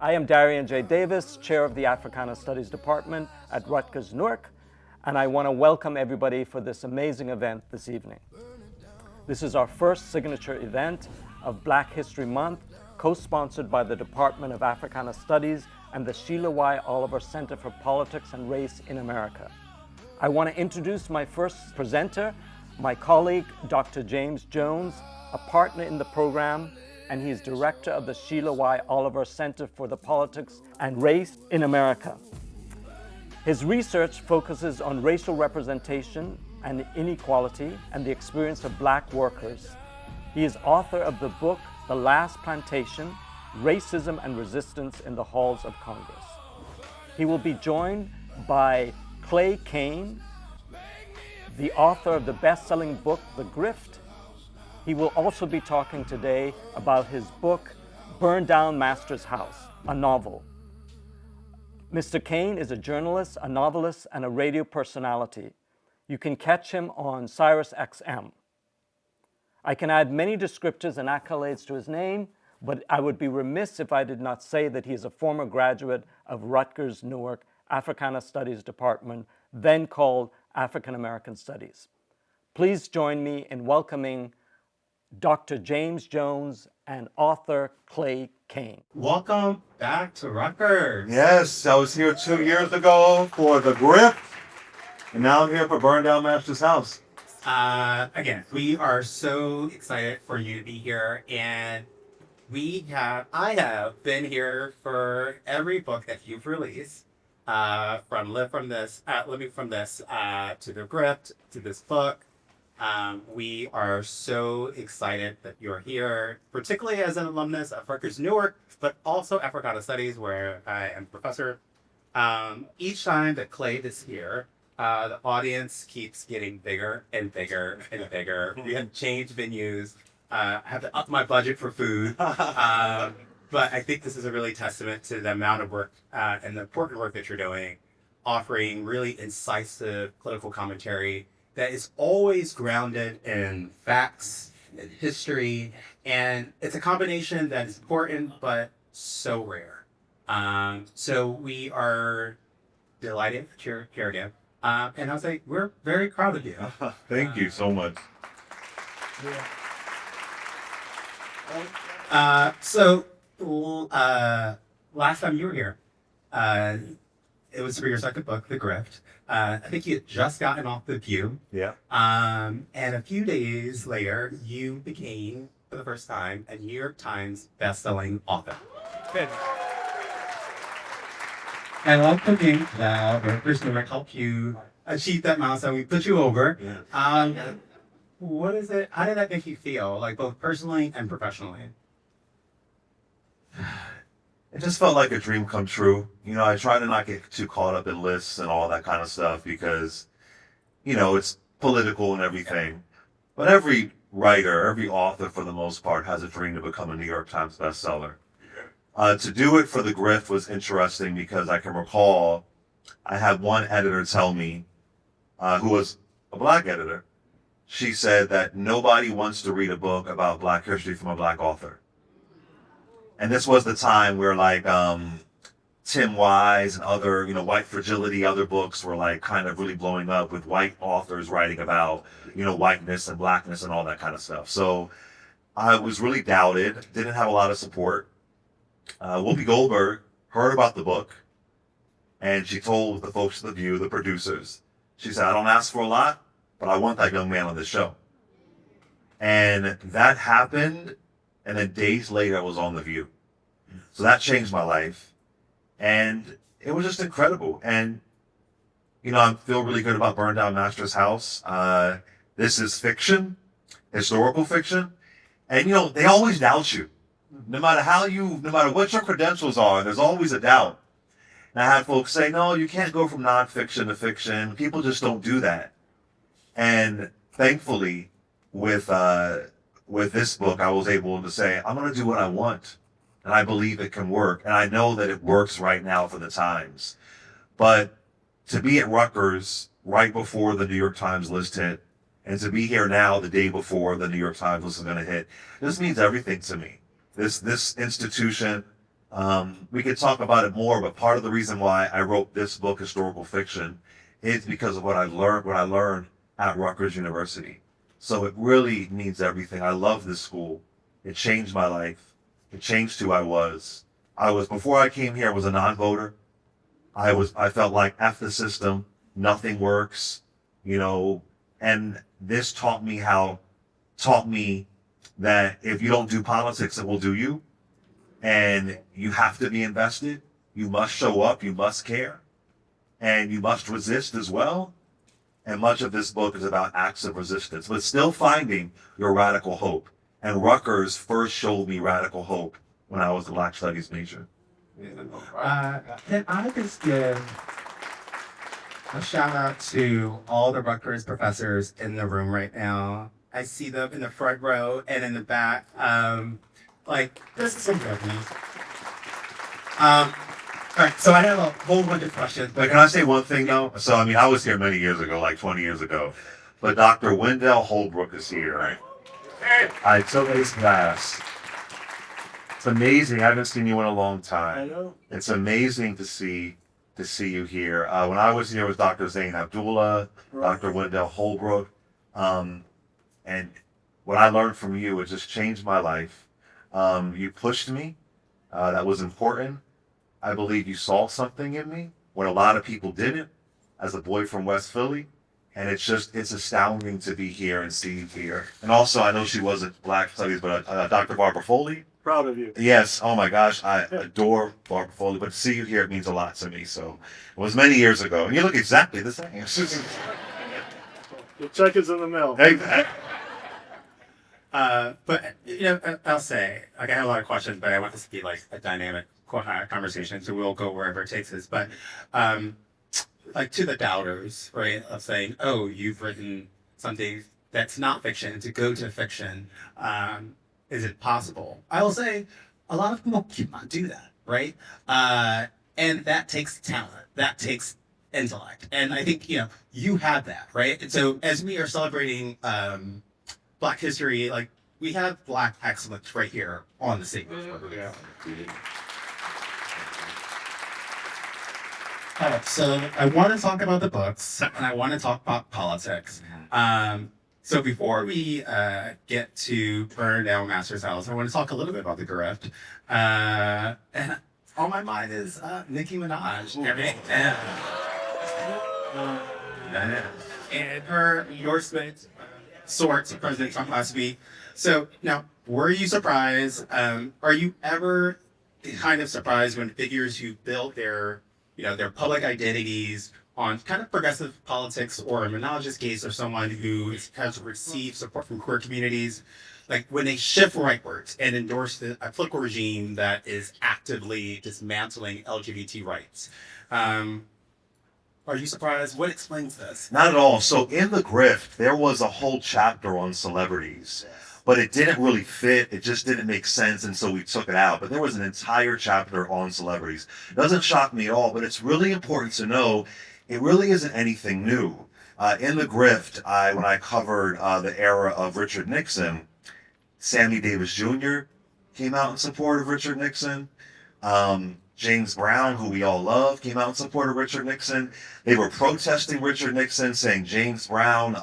I am Darién J. Davis, Chair of the Africana Studies Department at Rutgers-Newark, and I want to welcome everybody for this amazing event this evening. This is our first signature event of Black History Month, co-sponsored by the Department of Africana Studies and the Sheila Y. Oliver Center for Politics and Race in America. I want to introduce my first presenter, my colleague, Dr. James Jones, a partner in the program, and he is director of the Sheila Y. Oliver Center for the Politics and Race in America. His research focuses on racial representation and inequality and the experience of Black workers. He is author of the book, The Last Plantation, Racism and Resistance in the Halls of Congress. He will be joined by Clay Cane, the author of the best-selling book, The Grift. He will also be talking today about his book, Burn Down Master's House, a novel. Mr. Cane is a journalist, a novelist, and a radio personality. You can catch him on Sirius XM. I can add many descriptors and accolades to his name, but I would be remiss if I did not say that he is a former graduate of Rutgers-Newark Africana Studies Department, then called African American Studies. Please join me in welcoming Dr. James Jones and author Clay Cane. Welcome back to Rutgers. Yes, I was here 2 years ago for The Grift, and now I'm here for Burn Down Master's House. Again, we are so excited for you to be here, and I have been here for every book that you've released, from this to The Grift to this book. We are so excited that you're here, particularly as an alumnus of Rutgers-Newark, but also Africana Studies, where I am a professor. Each time that Clay is here, the audience keeps getting bigger and bigger and bigger. We have changed venues. I have to up my budget for food. But I think this is a really testament to the amount of work and the important work that you're doing, offering really incisive political commentary that is always grounded in facts and history. And it's a combination that is important, but so rare. So we are delighted that you're here again. And I was like, we're very proud of you. Thank you so much. Last time you were here, it was for your second book, The Grift. I think you had just gotten off the View. Yeah. And a few days later, you became, for the first time, a New York Times best-selling author. Good. And while cooking, Rutgers-Newark helped you achieve that milestone. We put you over. Yeah. What is it? How did that make you feel, like both personally and professionally? It just felt like a dream come true. You know, I try to not get too caught up in lists and all that kind of stuff because, you know, it's political and everything. But every writer, every author for the most part has a dream to become a New York Times bestseller. To do it for The Grift was interesting because I can recall I had one editor tell me, who was a Black editor, she said that nobody wants to read a book about Black history from a Black author. And this was the time where like Tim Wise and other, White Fragility, other books were like kind of really blowing up with white authors writing about, whiteness and Blackness and all that kind of stuff. So I was really doubted, didn't have a lot of support. Whoopi Goldberg heard about the book and she told the folks at The View, the producers, she said, I don't ask for a lot, but I want that young man on the show. And that happened. And then days later, I was on The View. So that changed my life. And it was just incredible. And, I feel really good about Burn Down Master's House. This is fiction, historical fiction. And, they always doubt you. No matter what your credentials are, there's always a doubt. And I had folks say, no, you can't go from nonfiction to fiction. People just don't do that. And thankfully, with this book, I was able to say, I'm going to do what I want. And I believe it can work. And I know that it works right now for the Times. But to be at Rutgers right before the New York Times list hit, and to be here now the day before the New York Times list is going to hit, this means everything to me. This institution, We could talk about it more, but part of the reason why I wrote this book, historical fiction, is because of what I learned at Rutgers University. So it really means everything. I love this school. It changed my life. It changed who I was. Before I came here, I was a non-voter. I felt like F the system, nothing works, and this taught me that if you don't do politics, it will do you. And you have to be invested. You must show up. You must care. And you must resist as well. And much of this book is about acts of resistance, but still finding your radical hope. And Rutgers first showed me radical hope when I was a Black Studies major. Can I just give a shout out to all the Rutgers professors in the room right now. I see them in the front row and in the back. This is some good news. All right, so I have a whole bunch of questions. But can I say one thing though? So, I was here many years ago, like 20 years ago. But Dr. Wendell Holbrook is here, right? I took his class. It's amazing. I haven't seen you in a long time. I know. It's amazing to see you here. When I was here with Dr. Zain Abdullah, Right. Dr. Wendell Holbrook, and what I learned from you, it just changed my life. You pushed me. That was important. I believe you saw something in me when a lot of people didn't, as a boy from West Philly. And it's astounding to be here and see you here. And also, I know she wasn't Black Studies, but Dr. Barbara Foley. Proud of you. Yes. Oh my gosh, I adore Barbara Foley, but to see you here, it means a lot to me. So it was many years ago, and you look exactly the same. The check is in the mail. Hey, But I'll say, I have a lot of questions, but I want this to be like a dynamic conversation, so we'll go wherever it takes us. But to the doubters, right, of saying, oh, you've written something that's not fiction to go to fiction. Is it possible? I will say a lot of people cannot do that, right? And that takes talent. That takes intellect. And I think, you have that, right? And so as we are celebrating Black history, we have Black excellence right here on the stage. Yeah. So I want to talk about the books, and I want to talk about politics. So before we get to burn down Master's house, I want to talk a little bit about the grift. And on my mind is Nicki Minaj. And her endorsement sorts of President Trump last week. So now, were you surprised? Are you ever kind of surprised when figures who built their public identities on kind of progressive politics, or in Minaj's case, or someone who has received support from queer communities, when they shift rightwards and endorse a political regime that is actively dismantling LGBT rights? Are you surprised? What explains this? not at all. So in the grift, there was a whole chapter on celebrities, but it didn't really fit. It just didn't make sense, and so we took it out. But there was an entire chapter on celebrities. It doesn't shock me at all, but it's really important to know it really isn't anything new. In the grift, when I covered the era of Richard Nixon, Sammy Davis Jr. came out in support of Richard Nixon. James Brown, who we all love, came out in support of Richard Nixon. They were protesting Richard Nixon, saying James Brown,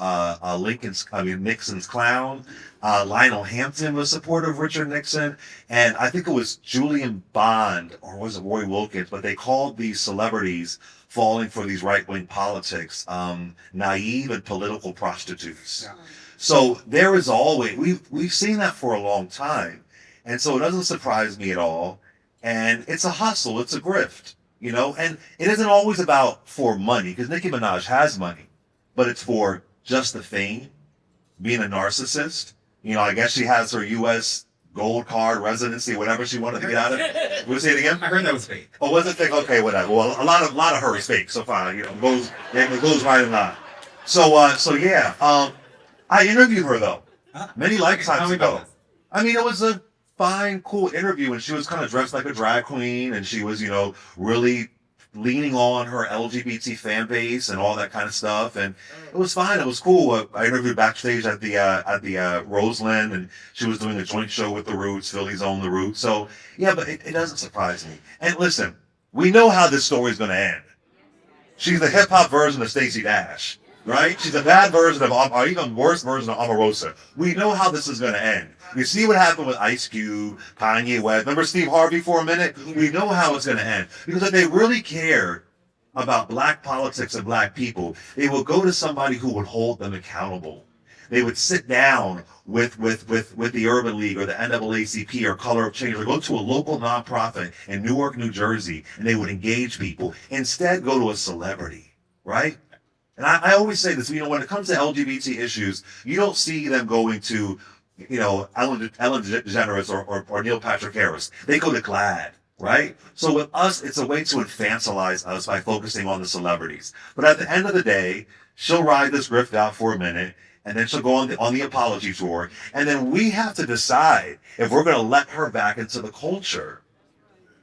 Nixon's clown. Lionel Hampton was supportive of Richard Nixon. And I think it was Julian Bond, or was it Roy Wilkins, but they called these celebrities falling for these right-wing politics naive and political prostitutes. Yeah. So there is always, we've seen that for a long time. And so it doesn't surprise me at all. And it's a hustle, it's a grift, and it isn't always about for money, because Nicki Minaj has money, but it's for just the fame, being a narcissist. I guess she has her U.S. gold card residency, whatever she wanted to get out of it. Will you say it again? I heard that was fake. Oh, was it fake? Okay, whatever. Well, a lot of her is fake, so fine. It goes right in line. So yeah. I interviewed her though, many lifetimes ago. It was a fine, cool interview, and she was kind of dressed like a drag queen, and she was, really leaning on her LGBT fan base and all that kind of stuff, and it was fine. It was cool. I interviewed backstage at the Roseland, and she was doing a joint show with the Roots, Philly's own the Roots. So yeah, but it doesn't surprise me. And listen, we know how this story is going to end. She's the hip hop version of Stacey Dash, right? She's a bad version of, or even worse version of Omarosa. We know how this is going to end. You see what happened with Ice Cube, Kanye West. Remember Steve Harvey for a minute? We know how it's going to end. Because if they really cared about black politics and black people, they would go to somebody who would hold them accountable. They would sit down with the Urban League or the NAACP or Color of Change, or go to a local nonprofit in Newark, New Jersey, and they would engage people. Instead, go to a celebrity, right? And I always say this, when it comes to LGBT issues, you don't see them going to, Ellen DeGeneres or Neil Patrick Harris. They go to GLAAD, right? So with us, it's a way to infantilize us by focusing on the celebrities. But at the end of the day, she'll ride this grift out for a minute, and then she'll go on the apology tour, and then we have to decide if we're going to let her back into the culture.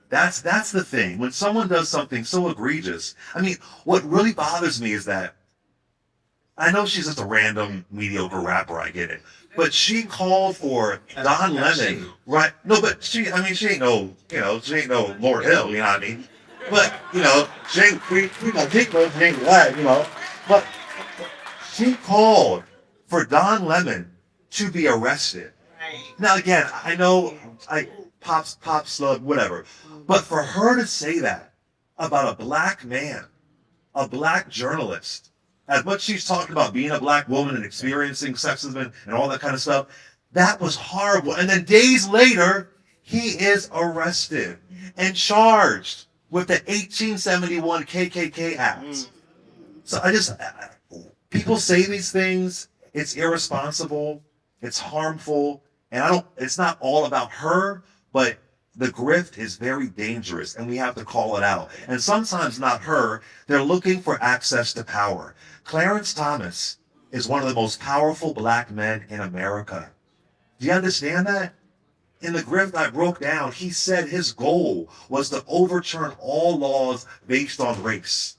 That's the thing. When someone does something so egregious, what really bothers me is that I know she's just a random mediocre rapper, I get it. But she called for Don Lemon, right? No, but she ain't no Lord Hill, you know what I mean? But, she ain't, she ain't glad, But she called for Don Lemon to be arrested. Now, again, I know, pop slug, whatever. But for her to say that about a black man, a black journalist, as much she's talking about being a black woman and experiencing sexism and all that kind of stuff, that was horrible. And then days later, he is arrested and charged with the 1871 KKK Act. So people say these things, it's irresponsible, it's harmful, and it's not all about her, but the grift is very dangerous, and we have to call it out. And sometimes not her, they're looking for access to power. Clarence Thomas is one of the most powerful black men in America. Do you understand that? In the grift I broke down, he said his goal was to overturn all laws based on race.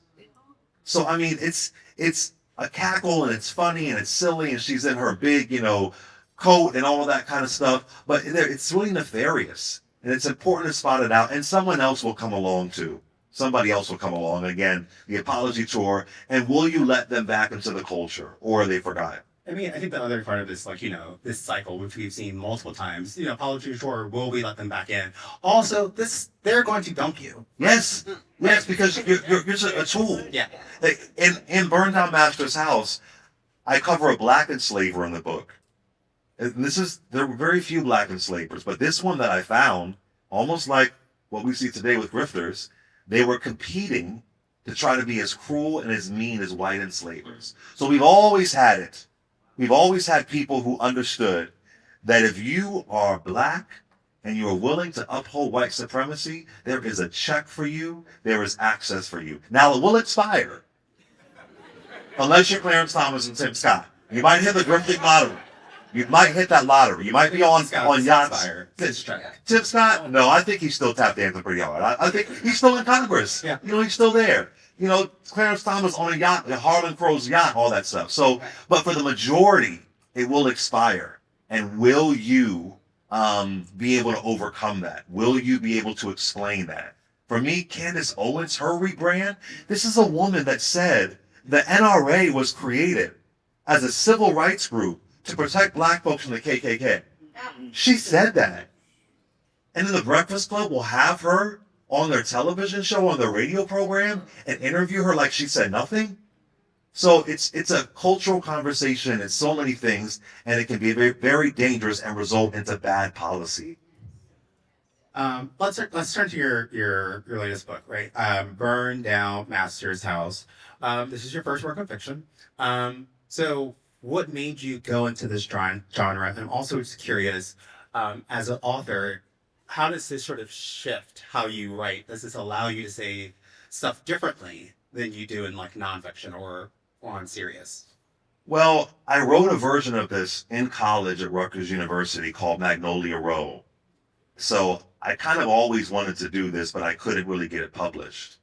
So, it's a cackle, and it's funny, and it's silly, and she's in her big, coat and all of that kind of stuff, but it's really nefarious. And it's important to spot it out, and someone else will come along too. Somebody else will come along. Again, the apology tour, and will you let them back into the culture, or are they forgotten? I think the other part of this, this cycle, which we've seen multiple times, apology tour, will we let them back in? Also, they're going to dump you. Yes, because you're just a tool. Yeah. In Burn Down Master's House, I cover a black enslaver in the book. And there were very few black enslavers, but this one that I found, almost like what we see today with grifters, they were competing to try to be as cruel and as mean as white enslavers. So we've always had it. We've always had people who understood that if you are black and you are willing to uphold white supremacy, there is a check for you, there is access for you. Now, it will expire. Unless you're Clarence Thomas and Tim Scott. You might hit the grifting lottery. You might hit that lottery. You might be on yachts. Tim Scott? No, I think he's still tap dancing pretty hard. I think he's still in Congress. Yeah. He's still there. Clarence Thomas on a yacht, the Harlan Crow's yacht, all that stuff. So, but for the majority, it will expire. And will you be able to overcome that? Will you be able to explain that? For me, Candace Owens, her rebrand, this is a woman that said the NRA was created as a civil rights group to protect black folks from the KKK. She said that. And then the Breakfast Club will have her on their television show, on their radio program, and interview her like she said nothing. So it's a cultural conversation. It's so many things, and it can be very, very dangerous and result into bad policy. Let's turn to your latest book, right? Burn Down Master's House. This is your first work of fiction. So what made you go into this genre? And I'm also just curious, as an author, how does this sort of shift how you write? Does this allow you to say stuff differently than you do in nonfiction or on serious? Well, I wrote a version of this in college at Rutgers University called Magnolia Row. So I kind of always wanted to do this, but I couldn't really get it published.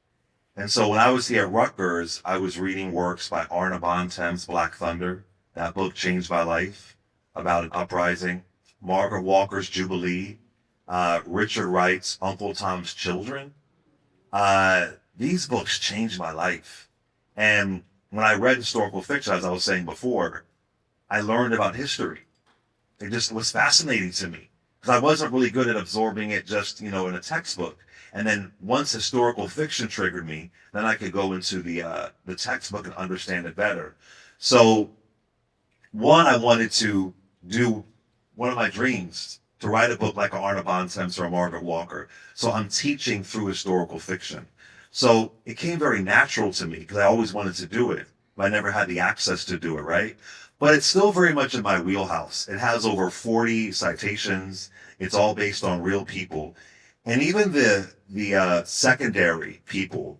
And so when I was here at Rutgers, I was reading works by Arna Bontem's Black Thunder. That book changed my life, about an uprising. Margaret Walker's Jubilee, Richard Wright's Uncle Tom's Children. These books changed my life. And when I read historical fiction, as I was saying before, I learned about history. It just was fascinating to me because I wasn't really good at absorbing it just, in a textbook. And then once historical fiction triggered me, then I could go into the textbook and understand it better. So one, I wanted to do one of my dreams, to write a book like an Arna Bontem's or a Margaret Walker. So I'm teaching through historical fiction. So it came very natural to me because I always wanted to do it, but I never had the access to do it, right? But it's still very much in my wheelhouse. It has over 40 citations. It's all based on real people. And even the secondary people,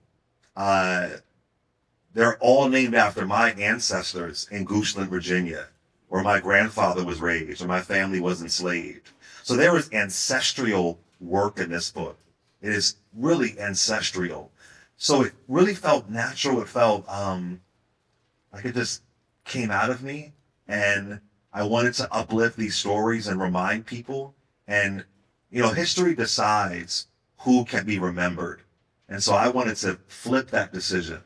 they're all named after my ancestors in Goochland, Virginia, where my grandfather was raised, or my family was enslaved. So there is ancestral work in this book. It is really ancestral. So it really felt natural. It felt like it just came out of me. And I wanted to uplift these stories and remind people. And, history decides who can be remembered. And so I wanted to flip that decision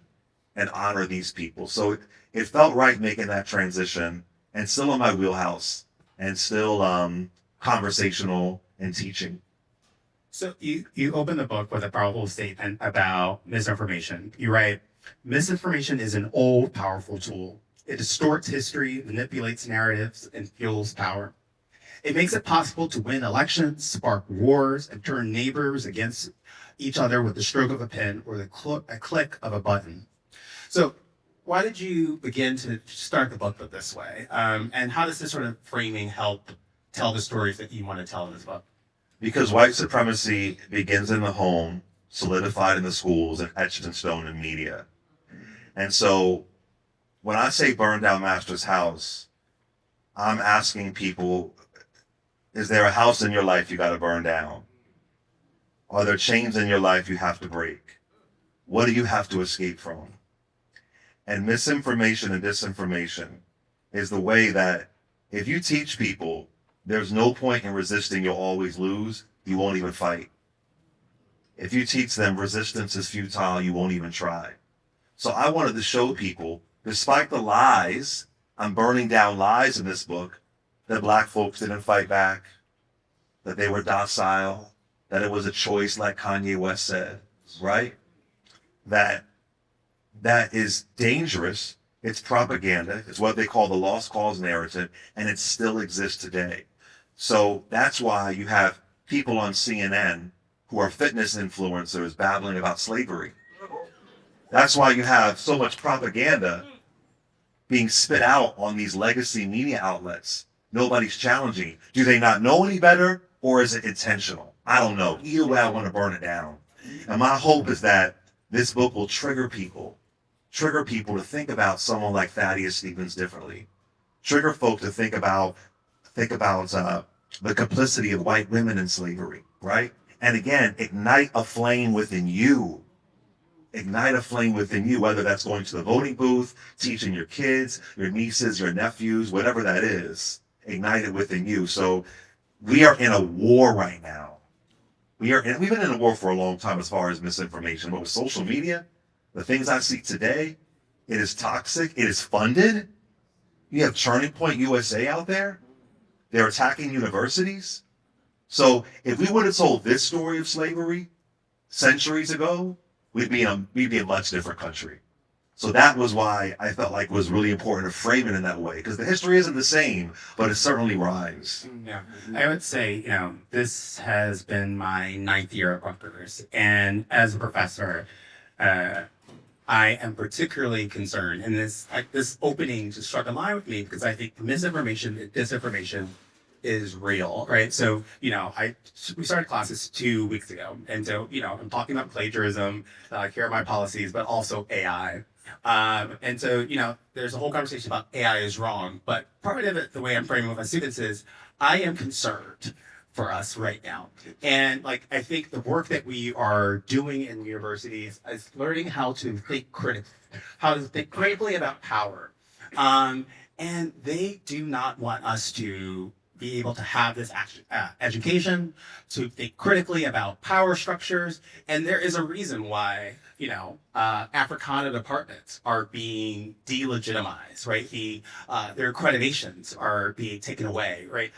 and honor these people. So it felt right making that transition, and still in my wheelhouse, and still conversational and teaching. So you open the book with a powerful statement about misinformation. You write, misinformation is an old, powerful tool. It distorts history, manipulates narratives, and fuels power. It makes it possible to win elections, spark wars, and turn neighbors against each other with the stroke of a pen or a click of a button. So why did you begin to start the book this way? And how does this sort of framing help tell the stories that you want to tell in this book? Because white supremacy begins in the home, solidified in the schools, and etched in stone in media. And so when I say burn down master's house, I'm asking people, is there a house in your life you got to burn down? Are there chains in your life you have to break? What do you have to escape from? And misinformation and disinformation is the way that if you teach people there's no point in resisting, you'll always lose, you won't even fight. If you teach them resistance is futile, you won't even try. So I wanted to show people, despite the lies, I'm burning down lies in this book, that Black folks didn't fight back, that they were docile, that it was a choice like Kanye West said, right? That is dangerous. It's propaganda. It's what they call the lost cause narrative, and it still exists today. So that's why you have people on CNN who are fitness influencers babbling about slavery. That's why you have so much propaganda being spit out on these legacy media outlets. Nobody's challenging. Do they not know any better, or is it intentional? I don't know. Either way, I want to burn it down. And my hope is that this book will trigger people to think about someone like Thaddeus Stevens differently. Trigger folk to think about the complicity of white women in slavery, right? And again, ignite a flame within you. Ignite a flame within you, whether that's going to the voting booth, teaching your kids, your nieces, your nephews, whatever that is. Ignite it within you. So we are in a war right now. We've been in a war for a long time as far as misinformation, but with social media, the things I see today, it is toxic. It is funded. You have Turning Point USA out there. They're attacking universities. So if we would have told this story of slavery centuries ago, we'd be in a much different country. So that was why I felt like it was really important to frame it in that way, because the history isn't the same, but it certainly rhymes. Yeah, I would say, this has been my 9th year at Rutgers, and as a professor, I am particularly concerned, and this opening just struck a line with me because I think misinformation and disinformation is real, right? So, we started classes 2 weeks ago, and so, I'm talking about plagiarism, here are my policies, but also AI. And so, there's a whole conversation about AI is wrong, but part of it, the way I'm framing with my students is, I am concerned for us right now. And like, I think the work that we are doing in universities is learning how to think critically about power. And they do not want us to be able to have this education, to think critically about power structures. And there is a reason why, Africana departments are being delegitimized, right? Their accreditations are being taken away, right?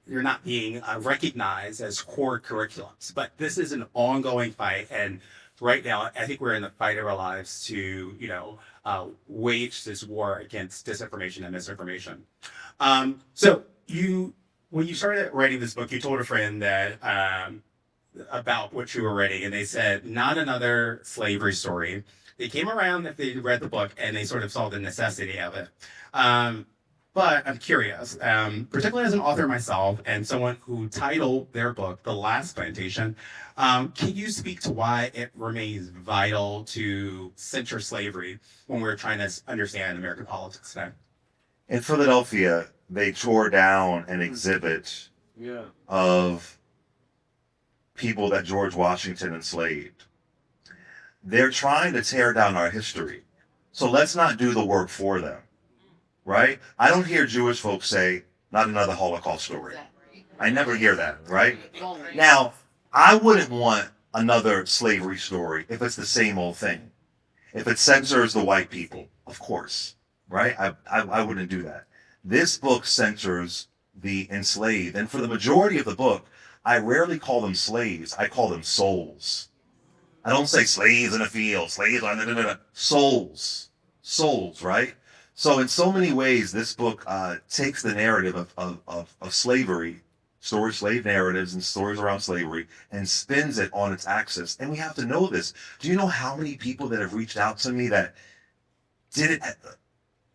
They're not being recognized as core curriculums. But this is an ongoing fight. And right now, I think we're in the fight of our lives to, wage this war against disinformation and misinformation. So when you started writing this book, you told a friend that about what you were writing, and they said, not another slavery story. They came around if they read the book and they sort of saw the necessity of it. But I'm curious, particularly as an author myself and someone who titled their book The Last Plantation, can you speak to why it remains vital to censor slavery when we're trying to understand American politics today? In Philadelphia, they tore down an exhibit of people that George Washington enslaved. They're trying to tear down our history. So let's not do the work for them, right? I don't hear Jewish folks say, not another Holocaust story. I never hear that, right? Now, I wouldn't want another slavery story if it's the same old thing. If it censors the white people, of course, right? I wouldn't do that. This book censors the enslaved. And for the majority of the book, I rarely call them slaves. I call them souls. I don't say slaves in a field, slaves on souls. Souls, right? So in so many ways, this book takes the narrative of slavery, slave narratives and stories around slavery, and spins it on its axis. And we have to know this. Do you know how many people that have reached out to me that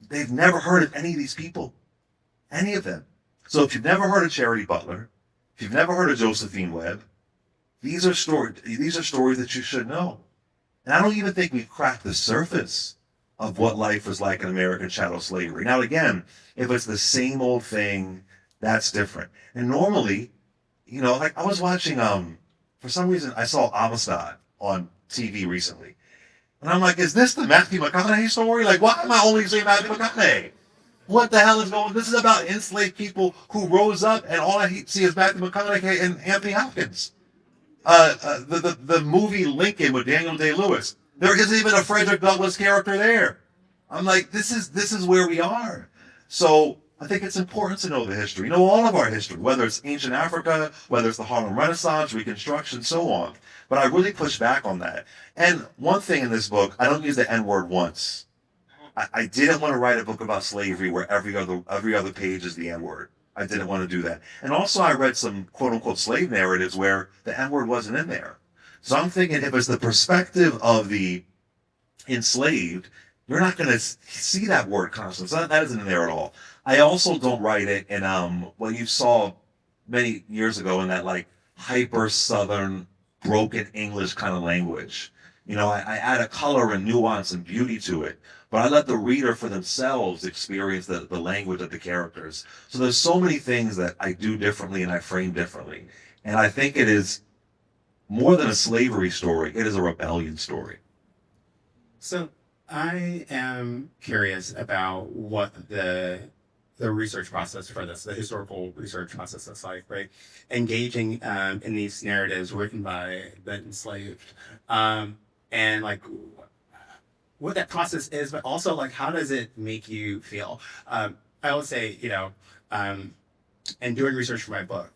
they've never heard of any of these people? Any of them. So if you've never heard of Charity Butler, if you've never heard of Josephine Webb, these are stories that you should know. And I don't even think we've cracked the surface of what life was like in American chattel slavery. Now, again, if it's the same old thing, that's different. And normally, like I was watching, for some reason, I saw Amistad on TV recently. And I'm like, is this the Matthew McConaughey story? Like, why am I only saying Matthew McConaughey? What the hell is going on? This is about enslaved people who rose up, and all I see is Matthew McConaughey and Anthony Hopkins. The movie Lincoln with Daniel Day-Lewis. There isn't even a Frederick Douglass character there. I'm like, this is where we are. So I think it's important to know the history. Know all of our history, whether it's ancient Africa, whether it's the Harlem Renaissance, Reconstruction, so on. But I really push back on that. And one thing in this book, I don't use the N-word once. I didn't want to write a book about slavery where every other page is the N-word. I didn't want to do that. And also I read some quote-unquote slave narratives where the N-word wasn't in there. So I'm thinking if it's the perspective of the enslaved, you're not going to see that word constantly. So that isn't in there at all. I also don't write it in what you saw many years ago in that like hyper Southern broken English kind of language. I add a color and nuance and beauty to it. But I let the reader for themselves experience the language of the characters. So there's so many things that I do differently and I frame differently. And I think it is more than a slavery story. It is a rebellion story. So I am curious about what the research process for this, the historical research process is like, right? Engaging in these narratives written by the enslaved. And like what that process is, but also like how does it make you feel? I would say, in doing research for my book,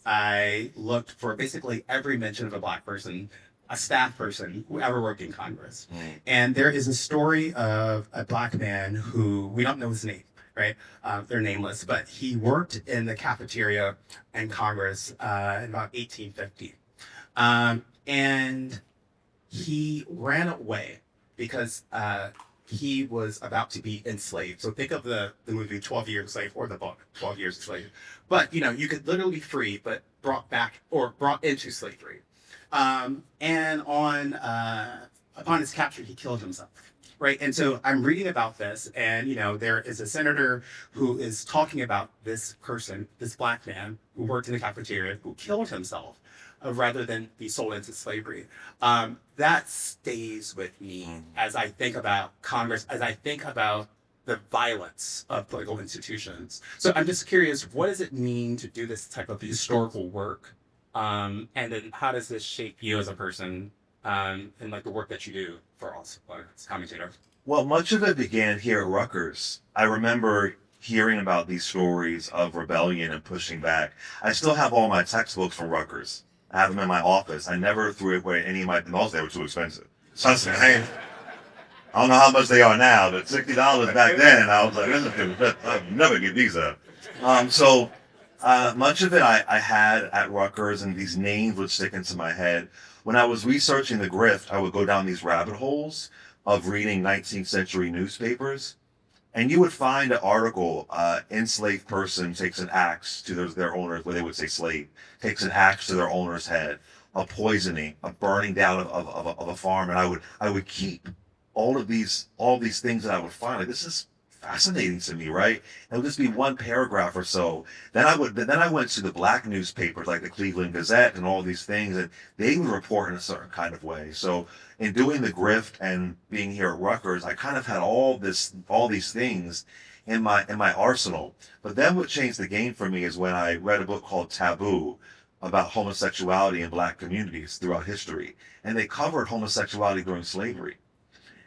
I looked for basically every mention of a Black person, a staff person who ever worked in Congress. And there is a story of a Black man who, we don't know his name, right? They're nameless, but he worked in the cafeteria in Congress in about 1850. And he ran away because he was about to be enslaved. So think of the movie 12 Years a Slave or the book 12 Years a Slave. But you could literally be free, but brought back or brought into slavery. And upon his capture, he killed himself. right? And so I'm reading about this, and there is a senator who is talking about this person, this black man who worked in the cafeteria, who killed himself rather than be sold into slavery. That stays with me as I think about Congress, as I think about the violence of political institutions. So I'm just curious, what does it mean to do this type of historical work? And then how does this shape you as a person, and like the work that you do for us as commentator? Well, much of it began here at Rutgers. I remember hearing about these stories of rebellion and pushing back. I still have all my textbooks from Rutgers. I have them in my office. I never threw away any of my, most they were too expensive. So I don't know how much they are now, but $60 back then, I was like, I'll never get these up. Much of it I had at Rutgers, and these names would stick into my head. When I was researching the grift, I would go down these rabbit holes of reading 19th century newspapers, and you would find an article, enslaved person takes an axe to their owner, where they would say slave, takes an axe to their owner's head, a poisoning, a burning down of a farm, and I would keep all these things that I would find. Like, this is fascinating to me, right? It would just be one paragraph or so. Then I went to the black newspapers like the Cleveland Gazette and all these things, and they would report in a certain kind of way. So in doing the grift and being here at Rutgers, I kind of had all these things in my arsenal. But then what changed the game for me is when I read a book called Taboo about homosexuality in black communities throughout history. And they covered homosexuality during slavery.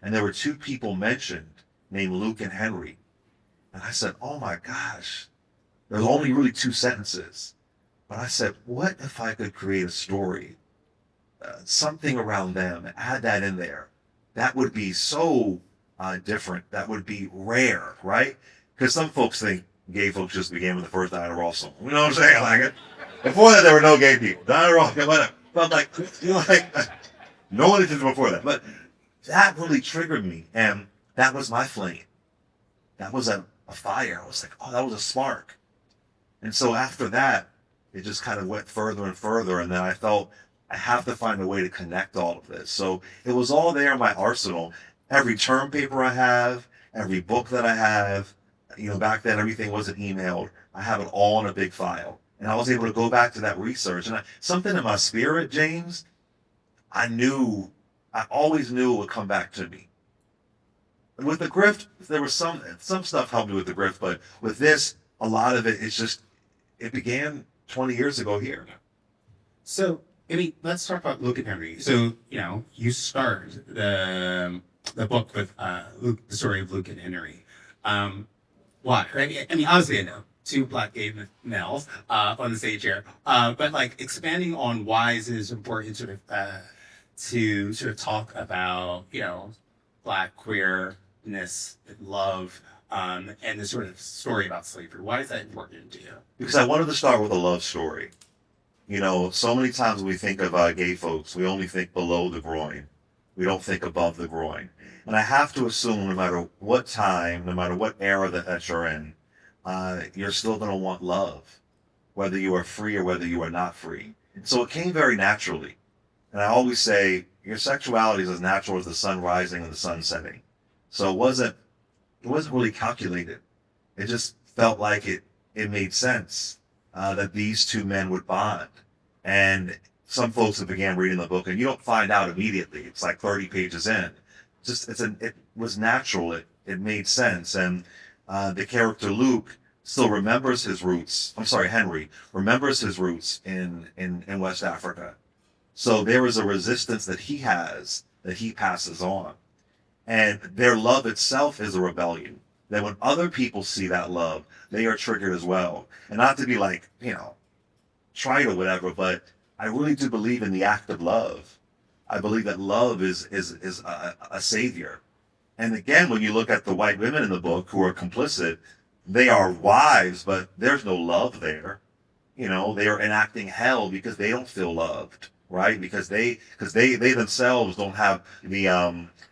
And there were two people mentioned named Luke and Henry. And I said, oh my gosh, there's only really 2 sentences. But I said, what if I could create a story, something around them, add that in there? That would be so different. That would be rare, right? Because some folks think gay folks just began with the first Diana Ross song. You know what I'm saying? Like, before that, there were no gay people. Diana Ross, whatever. But like, no one existed before that. But that really triggered me. And that was my flame. That was a fire. I was like, oh, that was a spark. And so after that, it just kind of went further and further. And then I felt I have to find a way to connect all of this. So it was all there in my arsenal. Every term paper I have, every book that I have, back then everything wasn't emailed. I have it all in a big file. And I was able to go back to that research. And something in my spirit, James, I always knew it would come back to me. With the grift, there was some stuff helped me with the grift, but with this, a lot of it, it began 20 years ago here. So, let's talk about Luke and Henry. So, you start the book with the story of Luke and Henry. Why? Obviously I know 2 black gay males on the stage here, but like expanding on why is it important to sort of talk about, black queerness, love, and the sort of story about slavery. Why is that important to you? Because I wanted to start with a love story. So many times when we think of gay folks, we only think below the groin. We don't think above the groin. And I have to assume no matter what time, no matter what era that you're in, you're still going to want love, whether you are free or whether you are not free. So it came very naturally. And I always say, your sexuality is as natural as the sun rising and the sun setting. So it wasn't really calculated. It just felt like it made sense that these 2 men would bond. And some folks that began reading the book, and you don't find out immediately. It's like 30 pages in. It was natural. It made sense. And the character Luke still remembers his roots. Henry remembers his roots in West Africa. So there is a resistance that he has that he passes on. And their love itself is a rebellion. That when other people see that love, they are triggered as well. And not to be like, trite or whatever, but I really do believe in the act of love. I believe that love is a savior. And again, when you look at the white women in the book who are complicit, they are wives, but there's no love there. They are enacting hell because they don't feel loved. Right? Because they themselves don't have the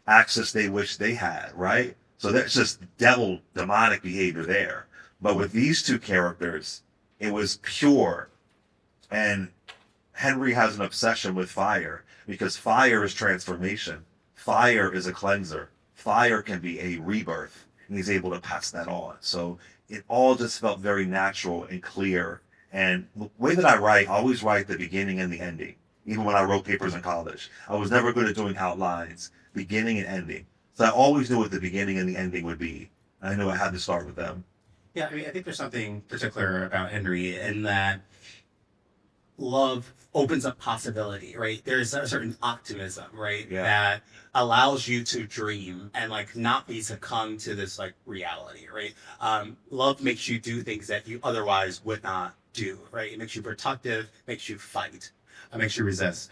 access they wish they had, right? So that's just demonic behavior there. But with these 2 characters, it was pure. And Henry has an obsession with fire because fire is transformation. Fire is a cleanser. fire can be a rebirth, and he's able to pass that on. So it all just felt very natural and clear. And the way that I write, I always write the beginning and the ending. Even when I wrote papers in college, I was never good at doing outlines, beginning and ending. So I always knew what the beginning and the ending would be. And I knew I had to start with them. Yeah, I mean, I think there's something particular about Henry in that love opens up possibility, right? There's a certain optimism, right? Yeah. That allows you to dream and like not be succumb to this like reality, right? Love makes you do things that you otherwise would not do, right? It makes you productive, makes you fight, makes you resist.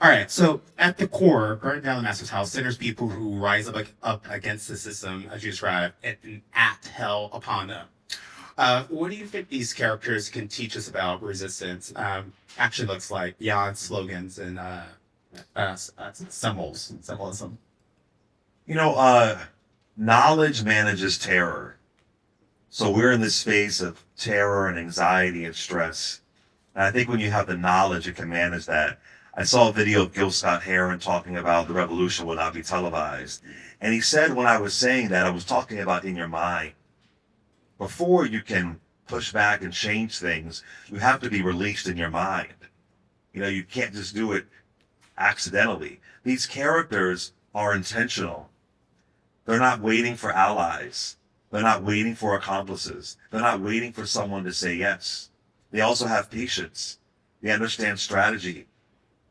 All right, so at the core, burning down the master's house centers people who rise up against the system, as you described, and act hell upon them. What do you think these characters can teach us about resistance? Actually looks like beyond slogans and symbolism. You know, knowledge manages terror. So we're in this space of terror and anxiety and stress. And I think when you have the knowledge, it can manage that. I saw a video of Gil Scott-Heron talking about the revolution will not be televised. And he said when I was saying that, I was talking about in your mind. Before you can push back and change things, you have to be released in your mind. You know, you can't just do it accidentally. These characters are intentional. They're not waiting for allies. They're not waiting for accomplices. They're not waiting for someone to say yes. They also have patience. They understand strategy.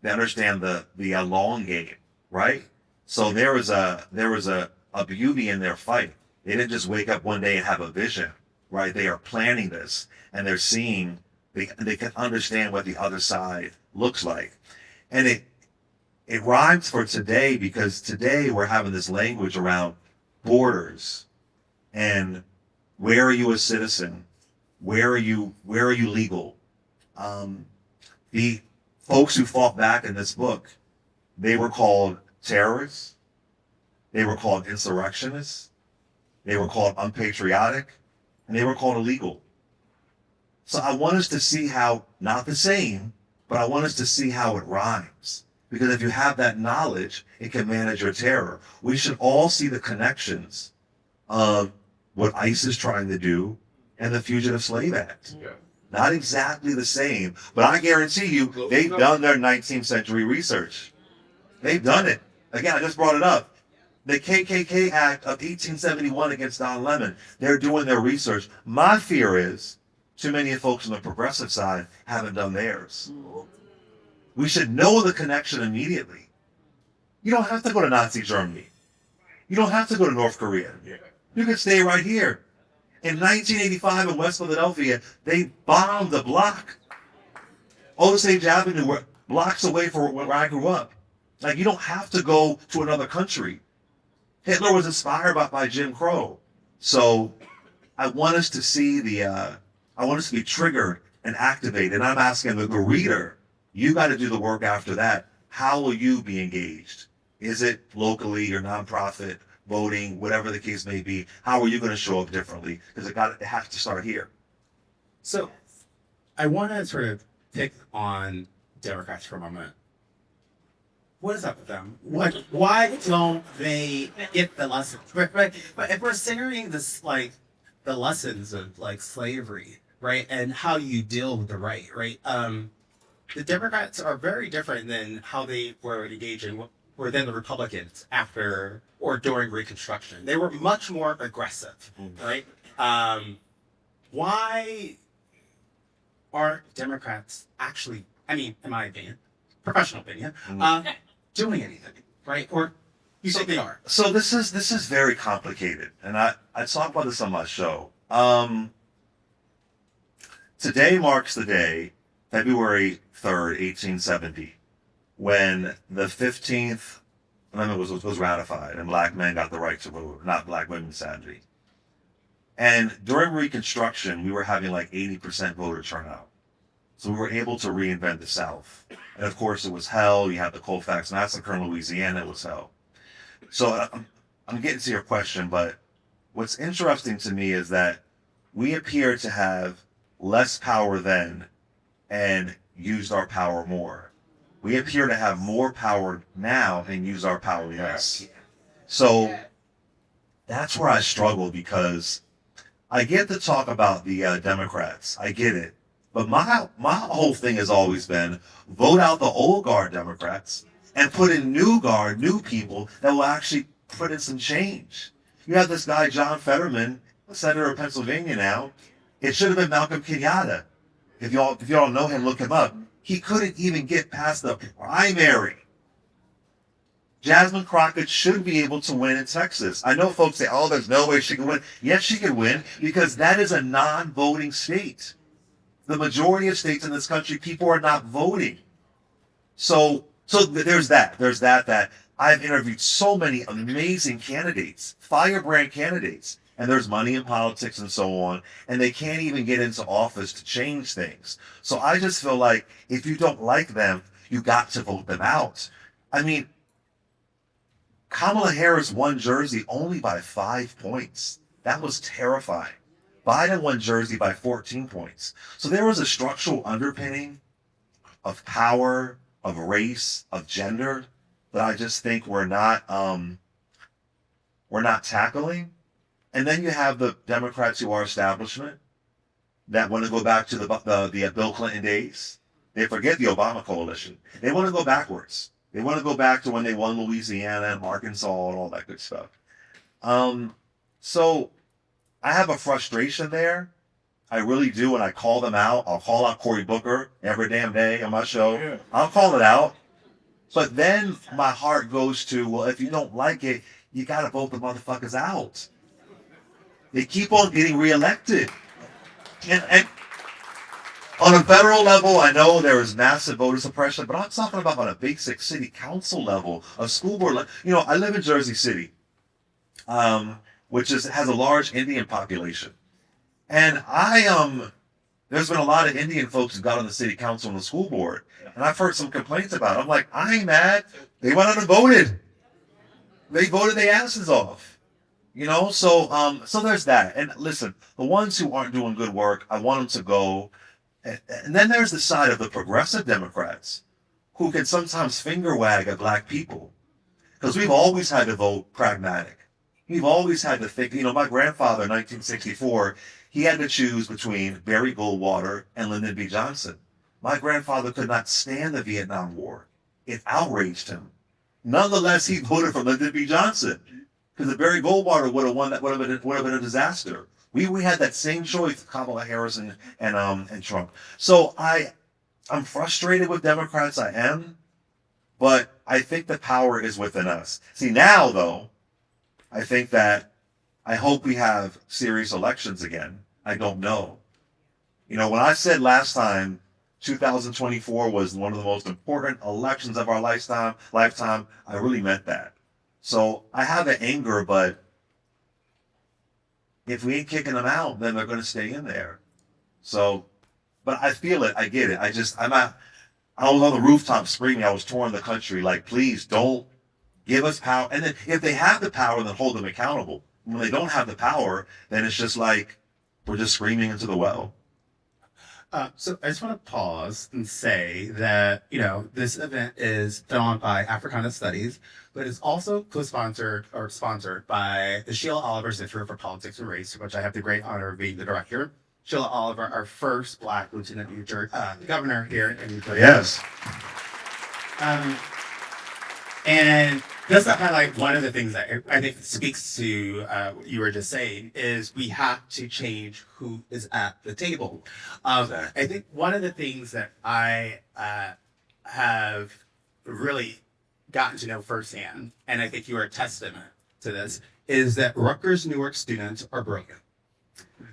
They understand the long game, right? So there was a beauty in their fight. They didn't just wake up one day and have a vision, right? They are planning this, and they're seeing, they can understand what the other side looks like. And it rhymes for today, because today we're having this language around borders and where are you a citizen? Where are you legal? The folks who fought back in this book, they were called terrorists. They were called insurrectionists. They were called unpatriotic, and they were called illegal. So I want us to see how, not the same, but I want us to see how it rhymes. Because if you have that knowledge, it can manage your terror. We should all see the connections of what ICE is trying to do and the Fugitive Slave Act. Yeah. Not exactly the same, but I guarantee you, they've done their 19th century research. They've done it. Again, I just brought it up. The KKK Act of 1871 against Don Lemon, they're doing their research. My fear is, too many folks on the progressive side haven't done theirs. We should know the connection immediately. You don't have to go to Nazi Germany. You don't have to go to North Korea. You can stay right here. In 1985 in West Philadelphia, they bombed the block. Osage Avenue, were blocks away from where I grew up. Like, you don't have to go to another country. Hitler was inspired by Jim Crow. So I want us to see I want us to be triggered and activated. And I'm asking the reader, you got to do the work after that. How will you be engaged? Is it locally, your nonprofit, voting, whatever the case may be? How are you going to show up differently? Because it has to start here. So I want to sort of pick on Democrats for a moment. What is up with them? Why don't they get the lessons? Right? But if we're centering this, like, the lessons of like slavery, right, and how you deal with the right? The Democrats are very different than how they were engaging within the Republicans after or during Reconstruction. They were much more aggressive, right? Why aren't Democrats actually, I mean, in my opinion, professional opinion, doing anything, right? Or you say they are? So this is very complicated, and I talk about this on my show. Today marks the day, February 3rd, 1870, when the 15th Amendment was ratified and black men got the right to vote, not black women, sadly. And during Reconstruction, we were having like 80% voter turnout. So we were able to reinvent the South. And of course, it was hell. You had the Colfax Massacre in Louisiana, it was hell. So I'm getting to your question, but what's interesting to me is that we appear to have less power then and used our power more. We appear to have more power now and use our power less. So that's where I struggle, because I get to talk about the Democrats. I get it. But my whole thing has always been vote out the old guard Democrats and put in new guard, new people that will actually put in some change. You have this guy, John Fetterman, senator of Pennsylvania now. It should have been Malcolm Kenyatta. If y'all know him, look him up. He couldn't even get past the primary. Jasmine Crockett should be able to win in Texas. I know folks say, oh, there's no way she can win. Yes, she can win, because that is a non-voting state. The majority of states in this country, people are not voting. So there's that. There's that I've interviewed so many amazing candidates, firebrand candidates, and there's money in politics and so on, and they can't even get into office to change things. So I just feel like if you don't like them, you got to vote them out. I mean, Kamala Harris won Jersey only by 5 points. That was terrifying. Biden won Jersey by 14 points. So there was a structural underpinning of power, of race, of gender that I just think we're not tackling. And then you have the Democrats who are establishment that want to go back to the Bill Clinton days. They forget the Obama coalition. They want to go backwards. They want to go back to when they won Louisiana and Arkansas and all that good stuff. So I have a frustration there. I really do, and I call them out. I'll call out Cory Booker every damn day on my show. Yeah. I'll call it out. But then my heart goes to, well, if you don't like it, you got to vote the motherfuckers out. They keep on getting reelected. And on a federal level, I know there is massive voter suppression, but I'm talking about on a basic city council level, a school board. You know, I live in Jersey City, which has a large Indian population. And there's been a lot of Indian folks who got on the city council and the school board. And I've heard some complaints about it. I'm like, I ain't mad. They went out and voted. They voted their asses off. You know, so there's that. And listen, the ones who aren't doing good work, I want them to go. And then there's the side of the progressive Democrats who can sometimes finger wag at black people. Because we've always had to vote pragmatic. We've always had to think, you know, my grandfather in 1964, he had to choose between Barry Goldwater and Lyndon B. Johnson. My grandfather could not stand the Vietnam War. It outraged him. Nonetheless, he voted for Lyndon B. Johnson. Because if Barry Goldwater would have won, that would have been a disaster. We had that same choice, Kamala Harris and Trump. So I'm frustrated with Democrats, I am, but I think the power is within us. See, now though, I think that I hope we have serious elections again. I don't know. You know, when I said last time 2024 was one of the most important elections of our lifetime, I really meant that. So I have an anger, but if we ain't kicking them out, then they're going to stay in there. So, but I feel it. I get it. I was on the rooftop screaming. I was touring the country like, please don't give us power. And then if they have the power, then hold them accountable. When they don't have the power, then it's just like we're just screaming into the well. So I just want to pause and say that, you know, this event is put on by Africana Studies, but it's also co-sponsored or sponsored by the Sheila Oliver Center for Politics and Race, which I have the great honor of being the director. Sheila Oliver, our first Black Lieutenant Governor here in New Jersey. Yes. And just to highlight one of the things that I think speaks to what you were just saying is we have to change who is at the table. Exactly. I think one of the things that I have really gotten to know firsthand, and I think you are a testament to this, is that Rutgers-Newark students are brilliant.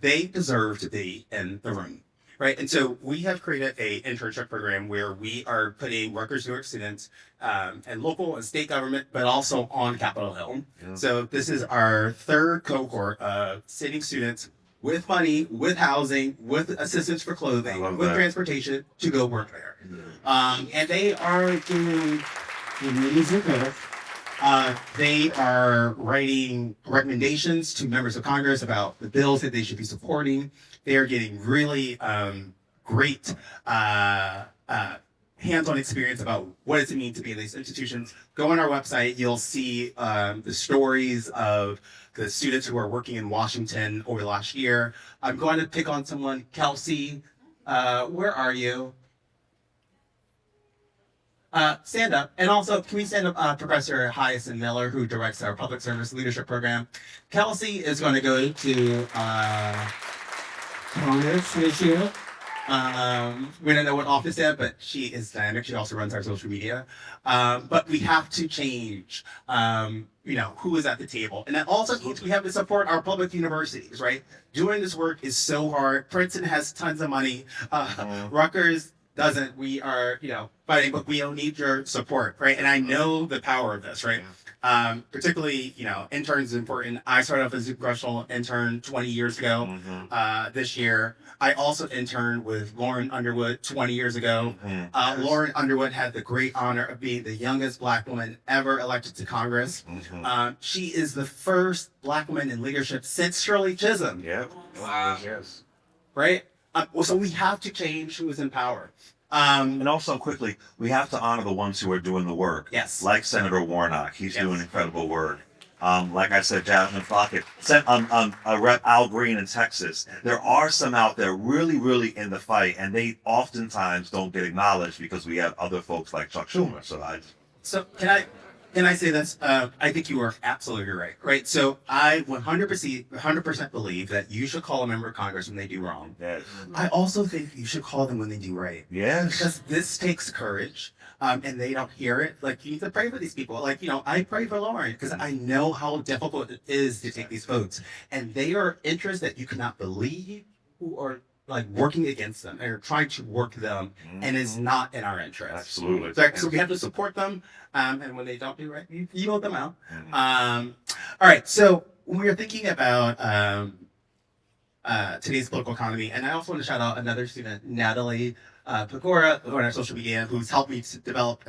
They deserve to be in the room. Right. And so we have created a internship program where we are putting Rutgers-Newark students in local and state government, but also on Capitol Hill. Yeah. So this is our third cohort of sending students with money, with housing, with assistance for clothing, with transportation to go work there. Yeah. And they are doing amazing things. They are writing recommendations to members of Congress about the bills that they should be supporting. They are getting really great hands-on experience about what does it mean to be in these institutions, go on our website. You'll see the stories of the students who are working in Washington over the last year. I'm going to pick on someone. Kelsey, where are you? Stand up. And also, can we stand up Professor Hyacinth Miller, who directs our public service leadership program. Kelsey is going to go to Congress issue. We don't know what office yet, but she is dynamic. She also runs our social media. But we have to change, who is at the table. And that also means we have to support our public universities, right? Doing this work is so hard. Princeton has tons of money. Rutgers doesn't. We are, fighting, but we don't need your support, right? And I know the power of this, right? Particularly, interns is important. I started off as a congressional intern 20 years ago. This year, I also interned with Lauren Underwood 20 years ago. Lauren Underwood had the great honor of being the youngest Black woman ever elected to Congress. She is the first Black woman in leadership since Shirley Chisholm. Yeah. Wow. Yes. Right? So we have to change who is in power. And also quickly, we have to honor the ones who are doing the work. Yes. Like Senator Warnock, he's doing incredible work. Like I said, Jasmine Fockett, Rep. Al Green in Texas. There are some out there really, really in the fight, and they oftentimes don't get acknowledged because we have other folks like Chuck Schumer. So can I say this? I think you are absolutely right. Right. So I 100% believe that you should call a member of Congress when they do wrong. Yes. I also think you should call them when they do right. Yes. Because this takes courage, and they don't hear it. Like, you need to pray for these people. Like, I pray for Lauren because I know how difficult it is to take these votes, and they are interests that you cannot believe who are like working against them and are trying to work them, and it's not in our interest. Absolutely. So we have to support them, and when they don't do right, you vote them out. All right. So when we were thinking about today's political economy, and I also want to shout out another student, Natalie Pagora, on our social media, who's helped me to develop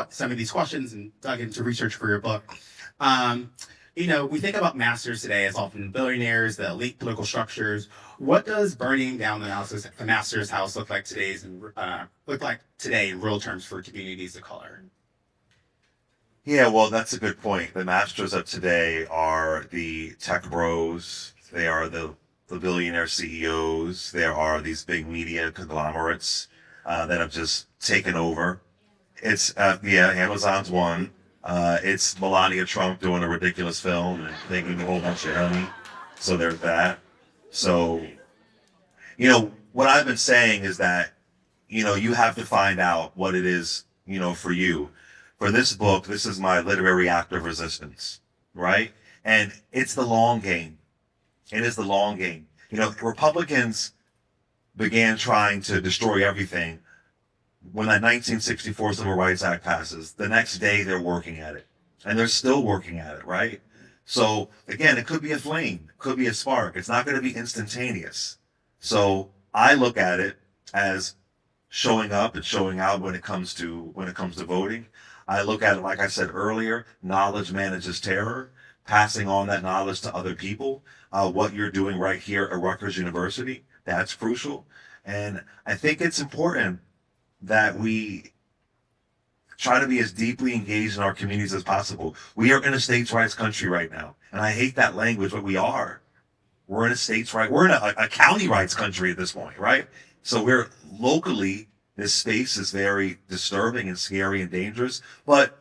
some of these questions and dug into research for your book. We think about masters today as often billionaires, the elite political structures. What does burning down the master's house look like today in real terms for communities of color? Yeah, well, that's a good point. The masters of today are the tech bros. They are the billionaire CEOs. There are these big media conglomerates that have just taken over. It's Amazon's one. It's Melania Trump doing a ridiculous film and making a whole bunch of money. So there's that. So, what I've been saying is that, you have to find out what it is, for you. For this book, this is my literary act of resistance, right? And it's the long game. It is the long game. Republicans began trying to destroy everything when that 1964 Civil Rights Act passes. The next day they're working at it, and they're still working at it, right? So again, it could be a flame, it could be a spark. It's not going to be instantaneous. So I look at it as showing up and showing out when it comes to voting. I look at it, like I said earlier, knowledge manages terror, passing on that knowledge to other people. What you're doing right here at Rutgers University, that's crucial. And I think it's important that we try to be as deeply engaged in our communities as possible. We are in a states' rights country right now. And I hate that language, but we are. We're in a states' right. We're in a county rights country at this point, right? So we're locally, this space is very disturbing and scary and dangerous. But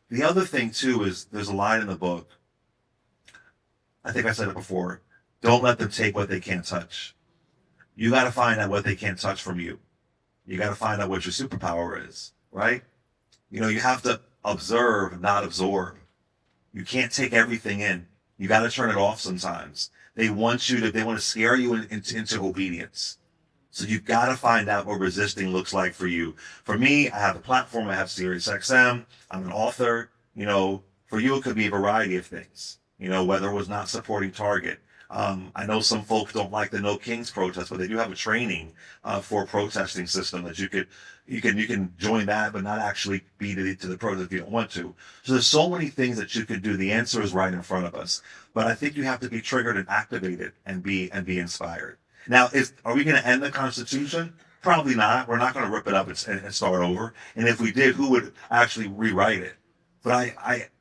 the other thing too is there's a line in the book. I think I said it before. Don't let them take what they can't touch. You got to find out what they can't touch from you. You got to find out what your superpower is, right? You have to observe, not absorb. You can't take everything in. You got to turn it off sometimes. They want to scare you into obedience. So you've got to find out what resisting looks like for you. For me, I have a platform. I have SiriusXM. I'm an author. For you, it could be a variety of things. Whether it was not supporting Target. I know some folks don't like the No Kings protest, but they do have a training for a protesting system that you can join that, but not actually be to the protest if you don't want to. So there's so many things that you could do. The answer is right in front of us, but I think you have to be triggered and activated and be inspired. Now, are we going to end the Constitution? Probably not. We're not going to rip it up and start over. And if we did, who would actually rewrite it? But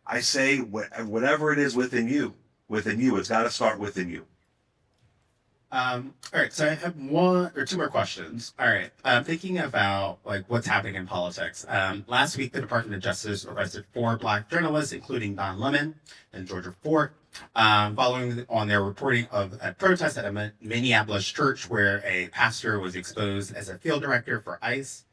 I say whatever it is within you, it's got to start within you. All right, so I have one or two more questions. All right, thinking about like what's happening in politics. Last week, the Department of Justice arrested 4 Black journalists, including Don Lemon and Georgia Fort, following on their reporting of a protest at a Minneapolis church where a pastor was exposed as a field director for ICE.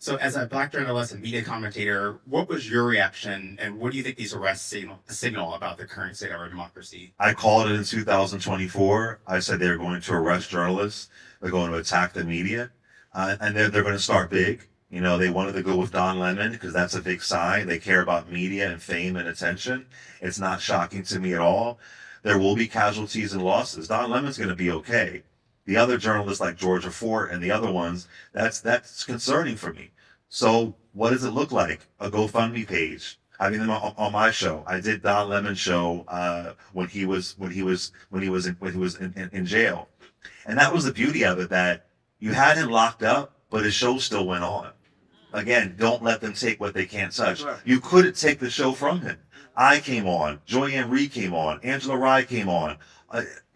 So, as a Black journalist and media commentator, what was your reaction, and what do you think these arrests signal about the current state of our democracy? I called it in 2024. I said they're going to arrest journalists. They're going to attack the media, and they're going to start big. You know, they wanted to go with Don Lemon because that's a big sign. They care about media and fame and attention. It's not shocking to me at all. There will be casualties and losses. Don Lemon's going to be okay. The other journalists like Georgia Fort and the other ones, that's concerning for me. So what does it look like? A GoFundMe page. I mean, on my show, I did Don Lemon's show when he was in jail, and that was the beauty of it, that you had him locked up, but his show still went on. Again, don't let them take what they can't touch. You couldn't take the show from him. I came on, Joy Ann Reid came on, Angela Rye came on,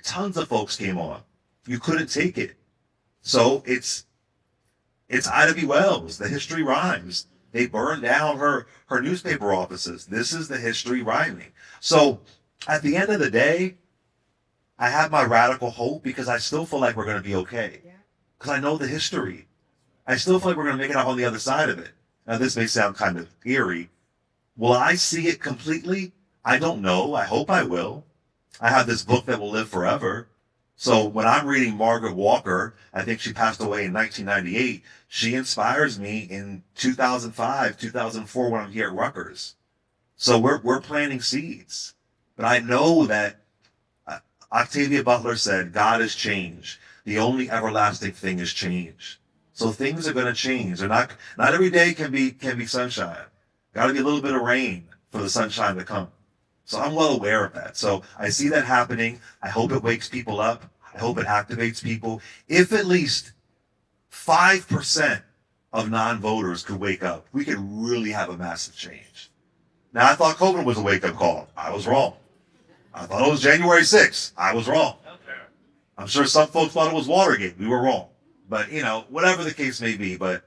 tons of folks came on. You couldn't take it. So it's Ida B. Wells. The history rhymes. They burned down her newspaper offices. This is the history rhyming. So at the end of the day, I have my radical hope because I still feel like we're going to be okay. Because I know the history. I still feel like we're going to make it out on the other side of it. Now, this may sound kind of eerie. Will I see it completely? I don't know. I hope I will. I have this book that will live forever. So when I'm reading Margaret Walker, I think she passed away in 1998, she inspires me in 2005, 2004 when I'm here at Rutgers. So we're planting seeds. But I know that Octavia Butler said, God has changed. The only everlasting thing is change. So things are going to change. They're not every day can be sunshine. Got to be a little bit of rain for the sunshine to come. So I'm well aware of that. So I see that happening. I hope it wakes people up. I hope it activates people. If at least 5% of non-voters could wake up, we could really have a massive change. Now, I thought COVID was a wake-up call. I was wrong. I thought it was January 6th. I was wrong. I'm sure some folks thought it was Watergate. We were wrong. But, you know, whatever the case may be. But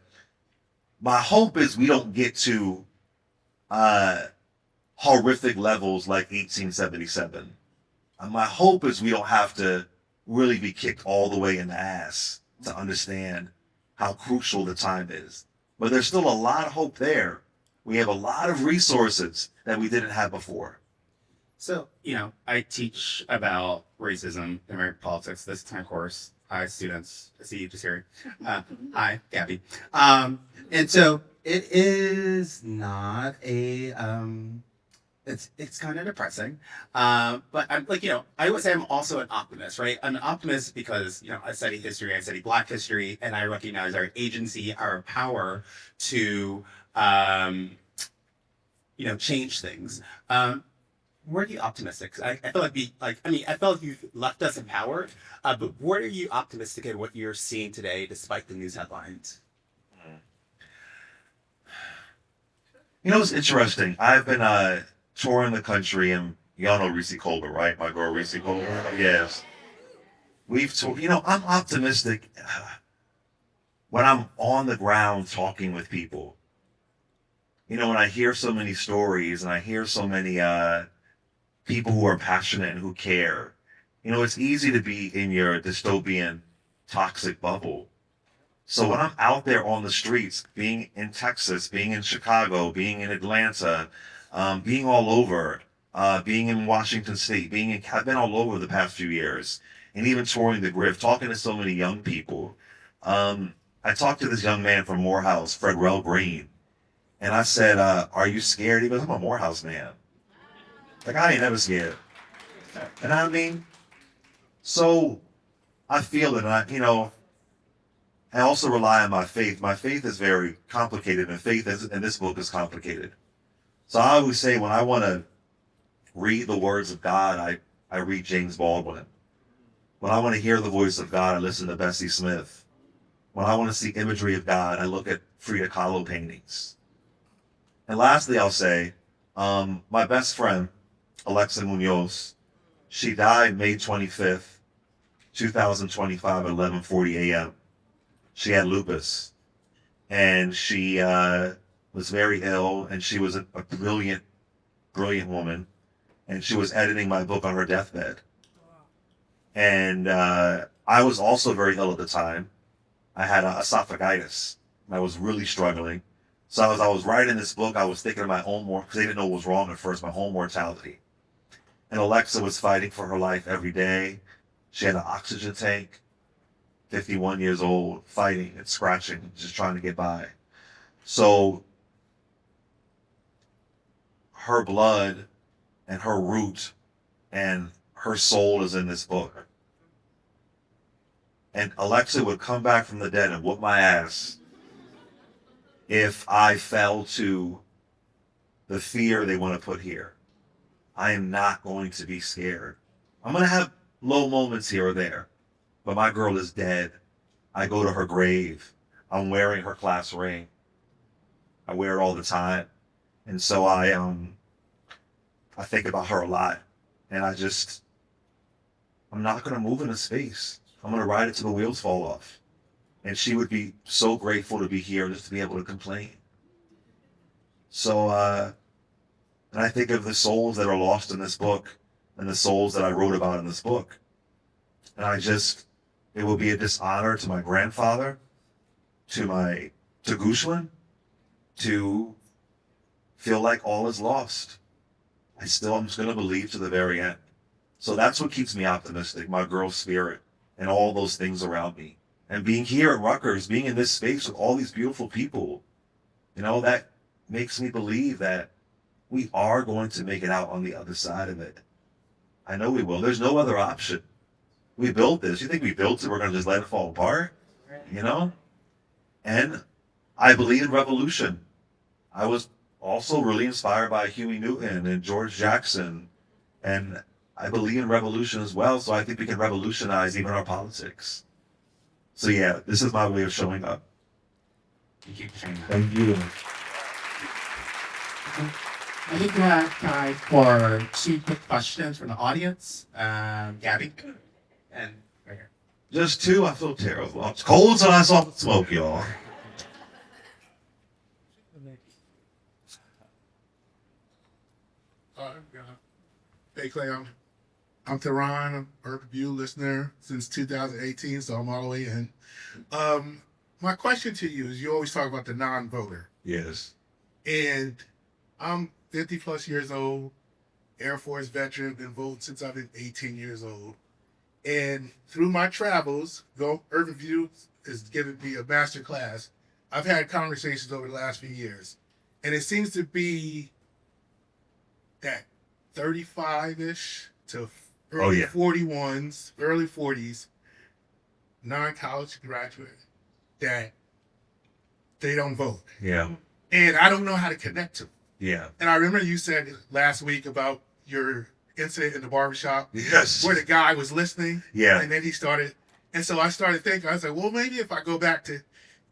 my hope is we don't get to horrific levels like 1877. My hope is we don't have to really be kicked all the way in the ass to understand how crucial the time is. But there's still a lot of hope there. We have a lot of resources that we didn't have before. So, you know, I teach about racism in American politics this time course. Hi, students. I see you just here. Hi, Gabby. And so it is not a, it's kind of depressing. But I'm like, you know, I would say I'm also an optimist, right? I'm an optimist because, you know, I study history, I study Black history, and I recognize our agency, our power to, you know, change things. Where are you optimistic? I feel like I felt like you've left us empowered, but where are you optimistic in what you're seeing today, despite the news headlines? You know, it's interesting. I've been touring the country, and y'all know Reese Colbert, right? My girl Reese Colbert. Yes. We've toured. You know, I'm optimistic when I'm on the ground talking with people. You know, when I hear so many stories and I hear so many people who are passionate and who care. You know, it's easy to be in your dystopian, toxic bubble. So when I'm out there on the streets, being in Texas, being in Chicago, being in Atlanta, being all over, being in Washington State, I've been all over the past few years, and even touring the Griff, talking to so many young people. I talked to this young man from Morehouse, Fredrell Green, and I said, are you scared? He goes, I'm a Morehouse man. Like, I ain't never scared. And I mean, so I feel it, and I also rely on my faith. My faith is very complicated, and faith in this book is complicated. So I always say when I want to read the words of God, I read James Baldwin. When I want to hear the voice of God, I listen to Bessie Smith. When I want to see imagery of God, I look at Frida Kahlo paintings. And lastly, I'll say, my best friend, Alexa Munoz, she died May 25th, 2025 at 11:40 a.m. She had lupus, and she was very ill, and she was a brilliant woman, and she was editing my book on her deathbed. And I was also very ill at the time. I had esophagitis. I was really struggling. So as I was writing this book, I was thinking of my own because they didn't know what was wrong at first, my own mortality. And Alexa was fighting for her life every day. She had an oxygen tank, 51 years old, fighting and scratching, just trying to get by. So her blood and her root and her soul is in this book. And Alexa would come back from the dead and whoop my ass if I fell to the fear they want to put here. I am not going to be scared. I'm going to have low moments here or there, but my girl is dead. I go to her grave. I'm wearing her class ring. I wear it all the time. And so I think about her a lot. And I'm not going to move into space. I'm going to ride it till the wheels fall off. And she would be so grateful to be here just to be able to complain. So, and I think of the souls that are lost in this book and the souls that I wrote about in this book. And it will be a dishonor to my grandfather, to Gershwin, to feel like all is lost. I'm just going to believe to the very end. So that's what keeps me optimistic, my girl's spirit and all those things around me. And being here at Rutgers, being in this space with all these beautiful people, that makes me believe that we are going to make it out on the other side of it. I know we will. There's no other option. We built this. You think we built it, we're going to just let it fall apart? And I believe in revolution. I was also really inspired by Huey Newton and George Jackson. And I believe in revolution as well, so I think we can revolutionize even our politics. So yeah, this is my way of showing up. Thank you. I think we have time for 2 quick questions from the audience. Gabby? And right here. Just 2? I feel terrible. It's cold, so I saw the smoke, y'all. Hey Clay, I'm Darién. I'm Urban View listener since 2018, so I'm all the way in. My question to you is, you always talk about the non-voter. Yes. And I'm 50 plus years old, Air Force veteran, been voting since I've been 18 years old. And through my travels, Urban View has given me a master class. I've had conversations over the last few years, and it seems to be that 35-ish to early 41s, early 40s, non-college graduate, that they don't vote. Yeah. And I don't know how to connect to them. Yeah. And I remember you said last week about your incident in the barbershop. Yes. Where the guy was listening. Yeah. And then he started. And so I started thinking, I was like, well, maybe if I go back to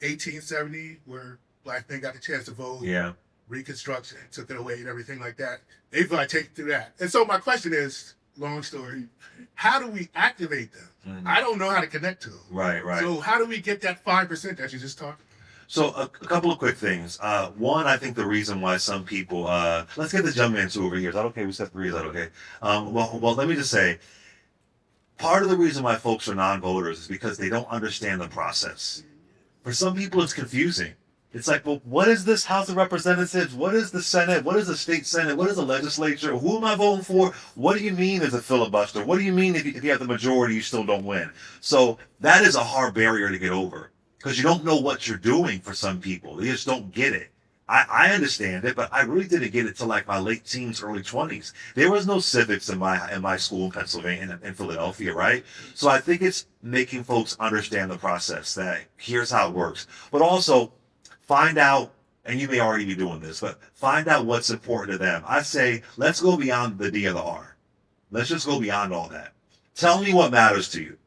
1870, where black men got the chance to vote. Yeah. Reconstruction took it away and everything like that. Maybe I take it through that. And so my question is, long story, how do we activate them? Mm-hmm. I don't know how to connect to them. Right. So how do we get that 5% that you just talked about? So a couple of quick things. One, I think the reason why some people, let's get the jump man 2 over here. Is that okay? We said 3. Is that okay? Well, let me just say, part of the reason why folks are non-voters is because they don't understand the process. For some people, it's confusing. It's like, well, what is this House of Representatives? What is the Senate? What is the state Senate? What is the legislature? Who am I voting for? What do you mean there's a filibuster? What do you mean if you have the majority, you still don't win? So that is a hard barrier to get over, because you don't know what you're doing for some people. They just don't get it. I understand it, but I really didn't get it till like my late teens, early 20s. There was no civics in my school in Pennsylvania, in Philadelphia, right? So I think it's making folks understand the process, that here's how it works. But also find out, and you may already be doing this, but find out what's important to them. I say, let's go beyond the D or the R. Let's just go beyond all that. Tell me what matters to you.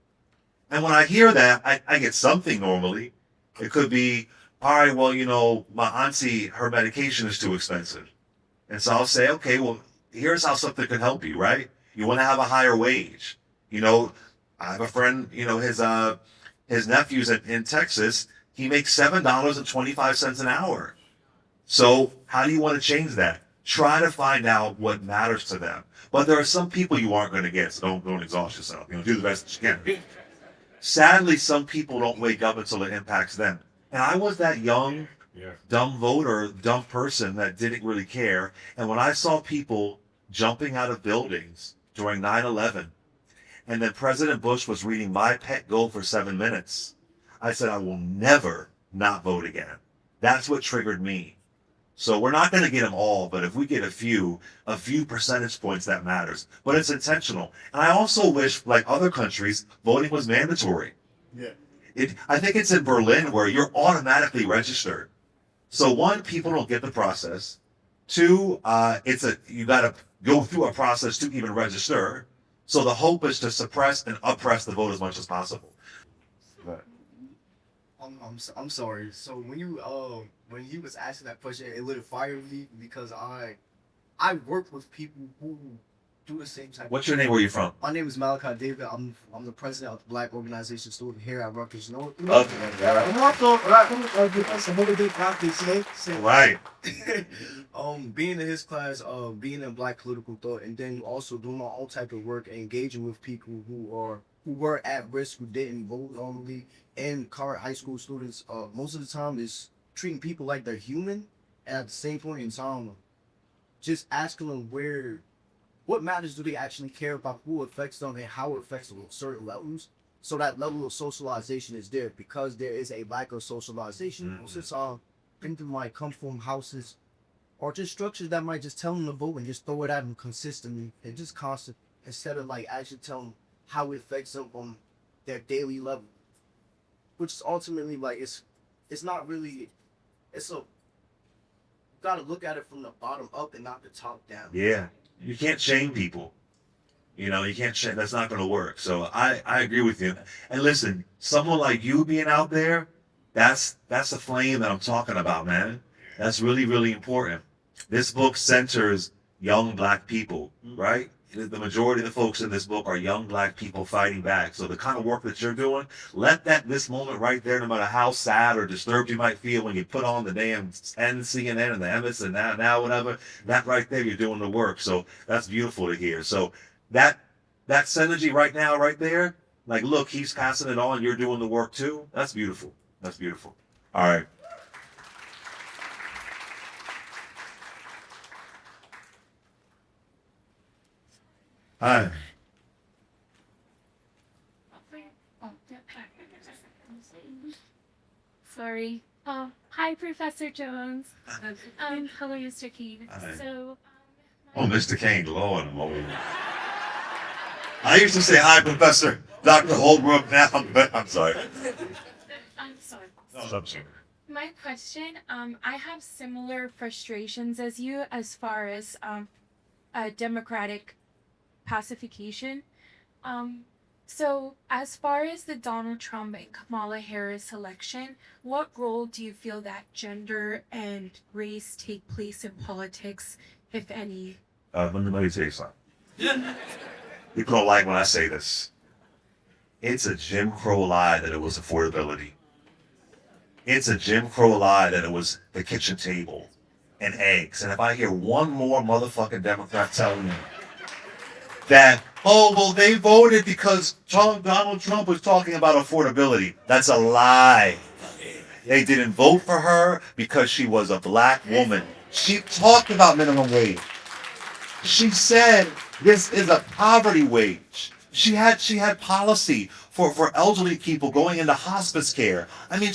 And when I hear that, I get something normally. It could be, all right, well, you know, my auntie, her medication is too expensive. And so I'll say, okay, well, here's how something could help you, right? You want to have a higher wage. You know, I have a friend, you know, his nephew's in Texas. He makes $7.25 an hour. So how do you want to change that? Try to find out what matters to them. But there are some people you aren't going to get, so don't exhaust yourself. You know, do the best that you can. Sadly, some people don't wake up until it impacts them. And I was that young, dumb voter, dumb person that didn't really care. And when I saw people jumping out of buildings during 9/11, and then President Bush was reading my pet goal for 7 minutes, I said, I will never not vote again. That's what triggered me. So we're not going to get them all, but if we get a few percentage points, that matters. But it's intentional. And I also wish, like other countries, voting was mandatory. Yeah. I think it's in Berlin where you're automatically registered. So one, people don't get the process. Two, you got to go through a process to even register. So the hope is to suppress and oppress the vote as much as possible. I'm sorry. So when you was asking that question, it lit a fire in me because I work with people who do the same type. What's your name? Where are you from? My name is Malachi David. I'm the president of the Black Organization Student here at Rutgers-Newark. Right. Being in his class, being in Black political thought, and then also doing my own type of work, engaging with people who were at risk, who didn't vote normally, and current high school students. Most of the time is treating people like they're human, and at the same point in time, just asking them what matters do they actually care about, who affects them, and how it affects them on certain levels. So that level of socialization is there because there is a lack of socialization. Most of the time, people might come from houses or just structures that might just tell them to vote and just throw it at them consistently and just constant instead of like actually telling them how it affects them on their daily level, which is ultimately like it's not really you gotta look at it from the bottom up and not the top down. Yeah. You can't shame people. You know, you can't shame. That's not going to work. So I agree with you. And listen, someone like you being out there, that's the flame that I'm talking about, man. That's really, really important. This book centers young Black people, right? The majority of the folks in this book are young Black people fighting back. So the kind of work that you're doing, let this moment right there, no matter how sad or disturbed you might feel when you put on the damn CNN and the MS and now whatever, that right there, you're doing the work. So that's beautiful to hear. So that synergy right now, right there, like, look, he's passing it on, you're doing the work too. That's beautiful. That's beautiful. All right. Hi. Sorry. Hi, Professor Jones. Hello, Mr. Kane. Hi. So, Oh, Mr. Kane, Lord. I used to say hi, Professor Dr. Holbrook. Now I'm sorry. I'm sorry. No, I'm sorry. My question, I have similar frustrations as you as far as democratic pacification. So as far as the Donald Trump and Kamala Harris election, what role do you feel that gender and race take place in politics, if any? Let me tell you something. People don't like when I say this. It's a Jim Crow lie that it was affordability. It's a Jim Crow lie that it was the kitchen table and eggs. And if I hear one more motherfucking Democrat telling me that, oh, well, they voted because Donald Trump was talking about affordability, that's a lie. They didn't vote for her because she was a Black woman. She talked about minimum wage. She said this is a poverty wage. She had policy for elderly people going into hospice care. I mean,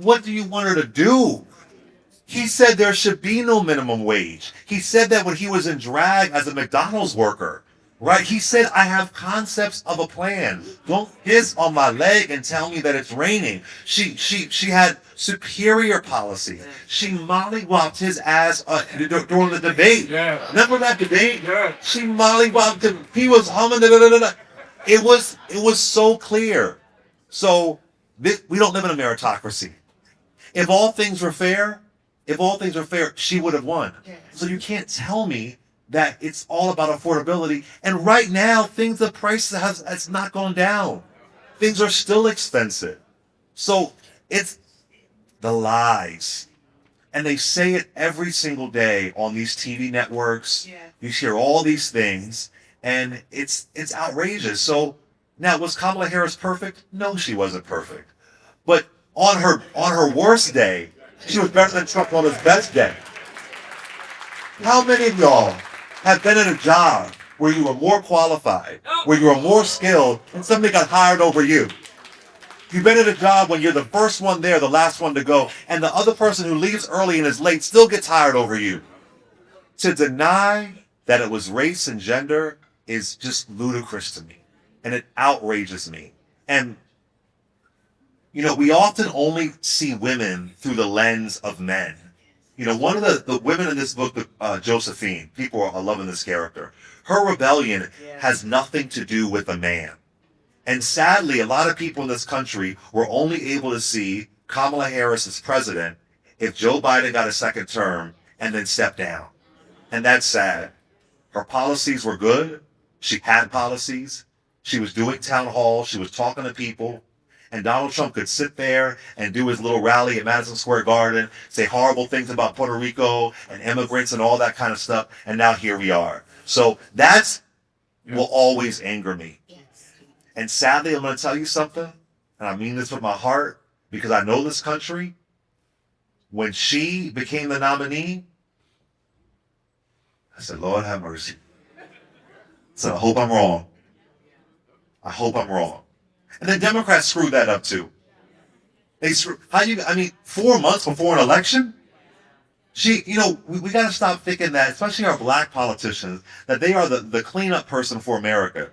what do you want her to do? He said there should be no minimum wage. He said that when he was in drag as a McDonald's worker, right? He said, I have concepts of a plan. Don't piss on my leg and tell me that it's raining. She had superior policy. She mollywopped his ass during the debate. Yeah. Remember that debate? Yeah. She mollywopped him. He was humming. Da, da, da, da. It was so clear. So We don't live in a meritocracy. If all things were fair, she would have won. So you can't tell me that it's all about affordability. And right now, the price has not gone down. Things are still expensive. So it's the lies. And they say it every single day on these TV networks. Yeah. You hear all these things, and it's outrageous. So now, was Kamala Harris perfect? No, she wasn't perfect. But on her worst day, she was better than Trump on his best day. How many of y'all have been in a job where you were more qualified, where you were more skilled, and somebody got hired over you? You've been in a job when you're the first one there, the last one to go, and the other person who leaves early and is late still gets hired over you. To deny that it was race and gender is just ludicrous to me, and it outrages me. And, you know, we often only see women through the lens of men. You know, one of the women in this book, Josephine, people are loving this character. Her rebellion has nothing to do with a man. And sadly, a lot of people in this country were only able to see Kamala Harris as president if Joe Biden got a second term and then stepped down. And that's sad. Her policies were good. She had policies. She was doing town halls. She was talking to people. And Donald Trump could sit there and do his little rally at Madison Square Garden, say horrible things about Puerto Rico and immigrants and all that kind of stuff. And now here we are. So that's will always anger me. And sadly, I'm going to tell you something, and I mean this with my heart, because I know this country. When she became the nominee, I said, Lord have mercy. So I hope I'm wrong. I hope I'm wrong. And then Democrats screwed that up too. They 4 months before an election? We got to stop thinking that, especially our black politicians, that they are the cleanup person for America.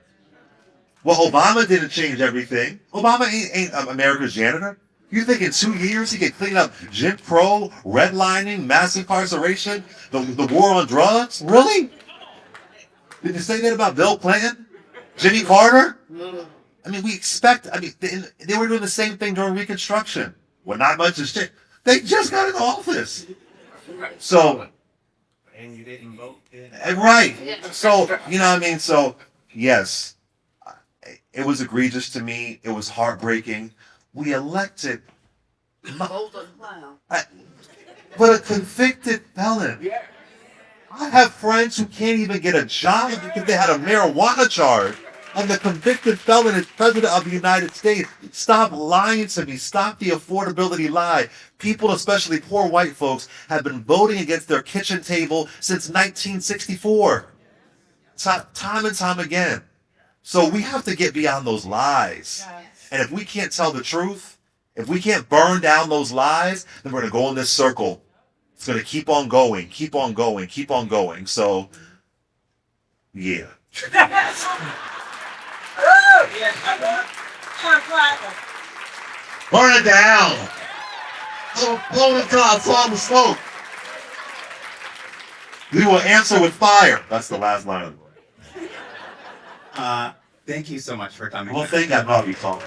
Well, Obama didn't change everything. Obama ain't America's janitor. You think in 2 years he could clean up Jim Crow, redlining, mass incarceration, the war on drugs? Really? Did you say that about Bill Clinton? Jimmy Carter? I mean, they were doing the same thing during Reconstruction. Well, not much has changed. They just got in office. So. And you didn't vote? Right. So, you know what I mean? So, yes. It was egregious to me. It was heartbreaking. We elected, but a convicted felon. I have friends who can't even get a job because they had a marijuana charge, and the convicted felon is president of the United States. Stop lying to me. Stop the affordability lie. People, especially poor white folks, have been voting against their kitchen table since 1964. Time and time again. So we have to get beyond those lies. And if we can't tell the truth, if we can't burn down those lies, then we're going to go in this circle. It's going to keep on going, keep on going, keep on going. So, yeah. Burn it down. Blow it until I saw the smoke. We will answer with fire. That's the last line of the book. Thank you so much for coming. Well, thank you. I'm not talking.